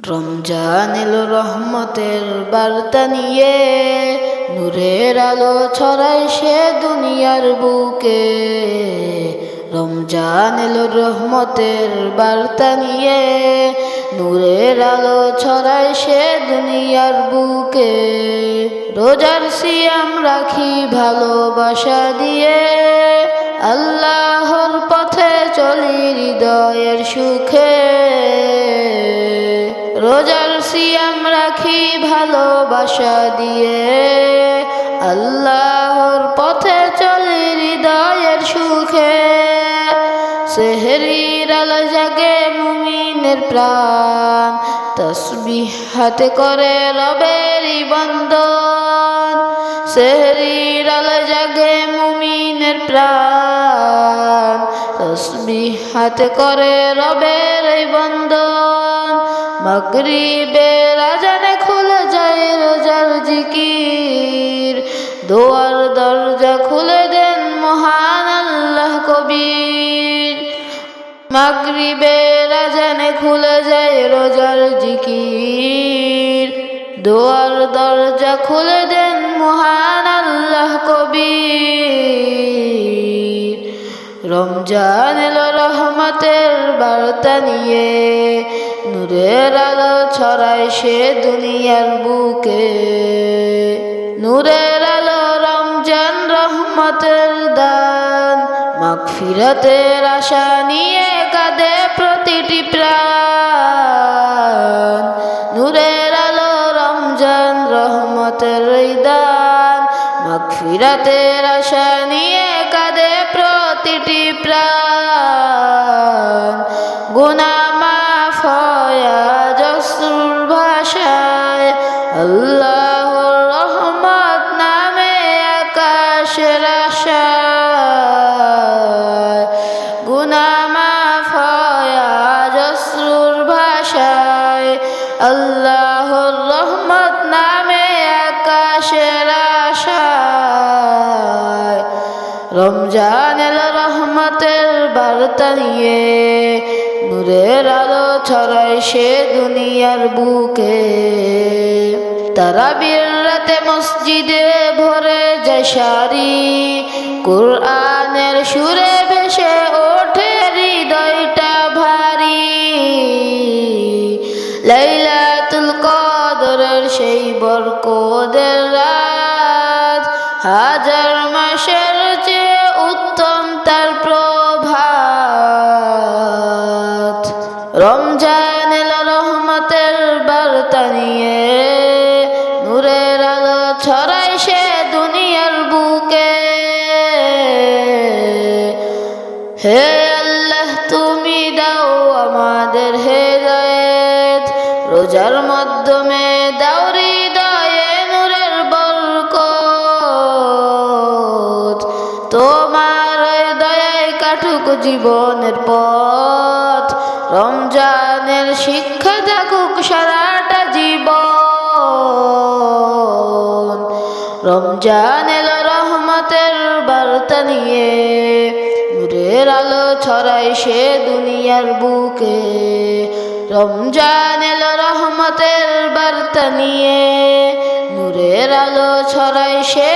রমজান এলো রহমতের বার্তা নিয়ে, নূরের আলো ছড়ায় সে দুনিয়ার বুকে। রমজান এলো রহমতের বার্তা নিয়ে, নূরের আলো ছড়ায় সে দুনিয়ার বুকে। রোজার সিয়াম রাখি ভালোবাসা দিয়ে, আল্লাহর পথে চলি হৃদয়ের সুখে। রোজার সিয়াম রাখি ভালোবাসা দিয়ে, আল্লাহর পথে চলি হৃদয়ের সুখে। সেহরির আলো জাগে মুমিনের প্রাণ, তাসবিহ হাতে করে রবেরই বন্দন। সেহরির আলো জাগে মুমিনের প্রাণ, তাসবিহ হাতে করে রবেরই বন্দন। মাগরিবের আজানে খুলে যায় রোজার জিকির, দোয়ার দরজা খুলে দেন মহান আল্লাহ কবির। মাগরিবের আজানে খুলে যায় রোজার জিকির, দোয়ার দরজা খুলে দেন মহান আল্লাহ কবির। রমজান এলো রহমতের বার্তা নিয়ে, নূরের আলো ছড়ায় সে দুনিয়ার বুকে। নূরের আলো রমজান রহমতের দান, মাগফিরাতের আশা নিয়ে কাঁদে প্রতিটি প্রাণ। নূরের আলো রমজান রহমতের দান, মাগফিরাতের আশা নিয়ে কাঁদে প্রতিটি প্রাণ। গুনাহ মাফ হয় আজ অশ্রুর ভাষায়, আল্লাহর রহমত নামে আকাশের আশায়। গুনাহ মাফ হয় আজ অশ্রুর ভাষায়, আল্লাহর রহমত নামে আকাশের আশায়। রমজান এলো রহমতের বার্তা নিয়ে, নূরের আলো ছড়ায় সে দুনিয়ার বুকে। তারাবির রাতে মসজিদে ভরে যায় সারি, কুরআনের সুরে ভেসে ওঠে হৃদয়টা ভারী। লাইলাতুল কদরের সেই বরকতের রাত, হাজার মাসের চেয়ে উত্তম তার প্রভাত। রমজান এলো রহমতের বার্তা নিয়ে, নূরের আলো ছড়ায় সে দুনিয়ার বুকে। হে আল্লাহ তুমি দাও আমাদের হেদায়েত, রোজার মাধ্যমে দাও হৃদয়ে নূরের বরকত। তোমার দয়ায় কাটুক জীবনের পথ, রমজানের শিক্ষা থাকুক সারাটা জীবন। রমজান এলো রহমতের বার্তা নিয়ে, নূরের আলো ছড়ায় সে দুনিয়ার বুকে। রমজান এলো রহমতের বার্তা নিয়ে, নূরের আলো ছড়ায় সে